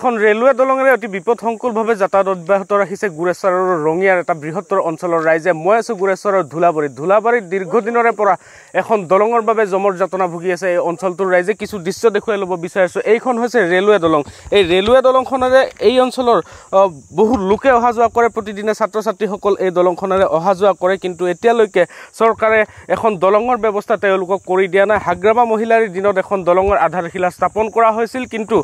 এখন ৰেলৱে দলঙেৰে অতি বিপদসংকুলভাৱে যাতায়াত অব্যাহত ৰাখিছে গুৰেশ্বৰ আৰু ৰঙিয়াৰ এটা বৃহত্তৰ অঞ্চলৰ ৰাইজে। মই আছোঁ গুৰেশ্বৰৰ ধুলাবাৰীত দীৰ্ঘদিনৰে পৰা এখন দলঙৰ বাবে জমৰ যাতনা ভুগি আছে এই অঞ্চলটোৰ ৰাইজে। কিছু দৃশ্য দেখুৱাই ল'ব বিচাৰিছোঁ। এইখন হৈছে ৰেলৱে দলং। এই ৰেলৱে দলংখনেৰে এই অঞ্চলৰ বহু লোকে অহা যোৱা কৰে, প্ৰতিদিনে ছাত্ৰ ছাত্ৰীসকল এই দলংখনেৰে অহা যোৱা কৰে, কিন্তু এতিয়ালৈকে চৰকাৰে এখন দলঙৰ ব্যৱস্থা তেওঁলোকক কৰি দিয়া নাই। হাগ্ৰামা মহিলাৰ দিনত এখন দলঙৰ আধাৰশিলা স্থাপন কৰা হৈছিল, কিন্তু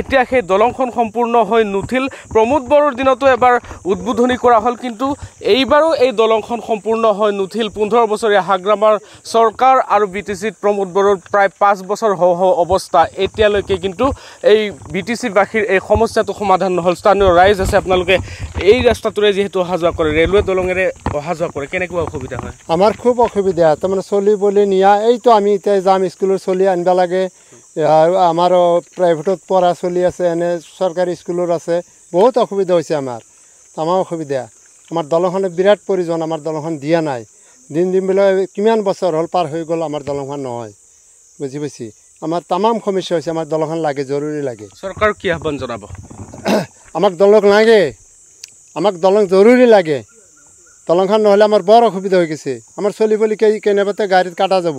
এতিয়া সেই দলংখন সম্পূৰ্ণ হৈ নুঠিল। প্ৰমোদ বড়োৰ দিনতো এবাৰ উদ্বোধনী কৰা হ'ল, কিন্তু এইবাৰো এই দলংখন সম্পূৰ্ণ হৈ নুঠিল। 15 বছৰীয়া হাগ্ৰামাৰ চৰকাৰ আৰু BTCত প্ৰমোদ বড়োৰ প্ৰায় 5 বছৰ হওঁ অৱস্থা। এতিয়ালৈকে কিন্তু এই BTCবাসীৰ এই সমস্যাটো সমাধান নহ'ল। স্থানীয় ৰাইজ আছে, আপোনালোকে এই ৰাস্তাটোৰে যিহেতু অহা যোৱা কৰে, ৰেলৱে দলঙেৰে অহা যোৱা কৰে, কেনেকুৱা অসুবিধা হয়? আমাৰ খুব অসুবিধা। তাৰমানে চলি বলি নিয়া এইটো আমি এতিয়া যাম স্কুলৰ চলি আনিব লাগে। আমাৰ প্ৰাইভেটত পঢ়া চলি আছে, এনে চৰকাৰী স্কুলৰ আছে, বহুত অসুবিধা হৈছে আমাৰ। তামাম অসুবিধা। আমাৰ দলংখনে বিৰাট প্ৰয়োজন, আমাৰ দলংখন দিয়া নাই। দিন বোলে কিমান বছৰ হ'ল পাৰ হৈ গ'ল, আমাৰ দলংখন নহয়, বুজি পাইছি। আমাৰ তামাম সমস্যা হৈছে, আমাৰ দলংখন লাগে, জৰুৰী লাগে। চৰকাৰক কি আহ্বান জনাব? আমাক দলং লাগে, আমাক দলং জৰুৰী লাগে। দলংখন নহ'লে আমাৰ বৰ অসুবিধা হৈ গৈছে। আমাৰ চলি বলি কেনেবাতে গাড়ীত কাটা যাব,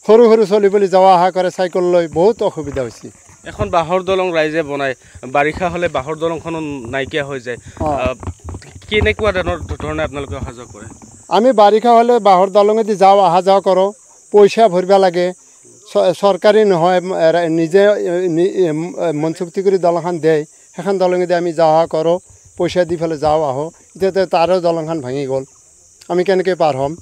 সৰু চলি বলি যোৱা অহা কৰে চাইকেল লৈ, বহুত অসুবিধা হৈছে। এখন বাঁহৰ দলং ৰাইজে বনায়, বাৰিষা হ'লে বাঁহৰ দলংখনো নাইকিয়া হৈ যায়। কেনেকুৱা ধৰণে আপোনালোকে অহা যোৱা কৰে? আমি বাৰিষা হ'লে বাঁহৰ দলঙেদি যাওঁ, অহা যোৱা কৰোঁ। পইচা ভৰিব লাগে, চৰকাৰী নহয়, নিজে মন চুক্তি কৰি দলংখন দিয়ে, সেইখন দলঙেদি আমি যোৱা অহা কৰোঁ, পইচা দি পেলাই যাওঁ আহোঁ। এতিয়া তাৰো দলংখন ভাঙি গ'ল, আমি কেনেকৈ পাৰ হ'ম?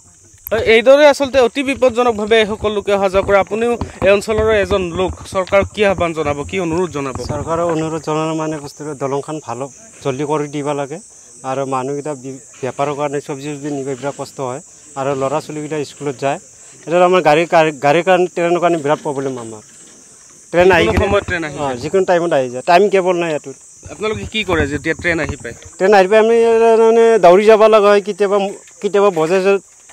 এইদৰে আচলতে অতি বিপদজনকভাৱে সকলো লোকে অহা যোৱা কৰে। আপুনিও এই অঞ্চলৰ এজন লোক, চৰকাৰক কি আহ্বান জনাব, কি অনুৰোধ জনাব? চৰকাৰৰ অনুৰোধ জনাৰ মানে বস্তুটো দলংখন ভাল জলদি কৰি দিব লাগে, আৰু মানুহকেইটা বেপাৰৰ কাৰণে চব্জি নিব বিৰাট কষ্ট হয়, আৰু ল'ৰা ছোৱালীকেইটা স্কুলত যায়। এতিয়া আমাৰ গাড়ীৰ কাৰণে ট্ৰেইনৰ কাৰণে বিৰাট প্ৰব্লেম। আমাৰ ট্ৰেইন আহি যিকোনো টাইমত আহি যায়, টাইম কেবল নাই ইয়াত। আপোনালোকে কি কৰে যেতিয়া ট্ৰেইন আহি পায়? আমি মানে দৌৰি যাব লগা হয়, কেতিয়াবা বজাই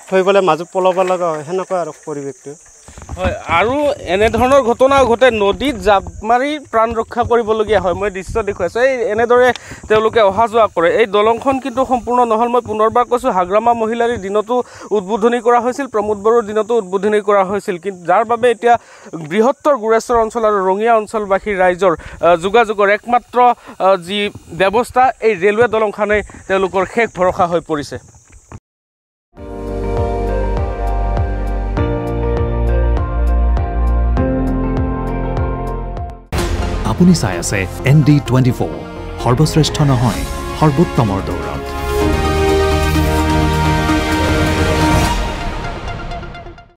থৈ পেলাই মাজত পলাব লগা হয়, সেনেকুৱা আৰু পৰিৱেশটো হয়। আৰু এনেধৰণৰ ঘটনাও ঘটে, নদীত জাপ মাৰি প্ৰাণ ৰক্ষা কৰিবলগীয়া হয়। মই দৃশ্য দেখুৱাইছোঁ, এই এনেদৰে তেওঁলোকে অহা যোৱা কৰে। এই দলংখন কিন্তু সম্পূৰ্ণ নহ'ল। মই পুনৰবাৰ কৈছোঁ, হাগ্ৰামা মহিলাৰ দিনতো উদ্বোধনী কৰা হৈছিল, প্ৰমোদ বড়োৰ দিনতো উদ্বোধনী কৰা হৈছিল, কিন্তু যাৰ বাবে এতিয়া বৃহত্তৰ গুৰেশ্বৰ অঞ্চল আৰু ৰঙিয়া অঞ্চলবাসীৰ ৰাইজৰ যোগাযোগৰ একমাত্ৰ যি ব্যৱস্থা, এই ৰেলৱে দলংখনেই তেওঁলোকৰ শেষ ভৰসা হৈ পৰিছে। আপুনি চাই আছে ND24, সৰ্বশ্ৰেষ্ঠ নহয়, সৰ্বোত্তমৰ দৌৰ।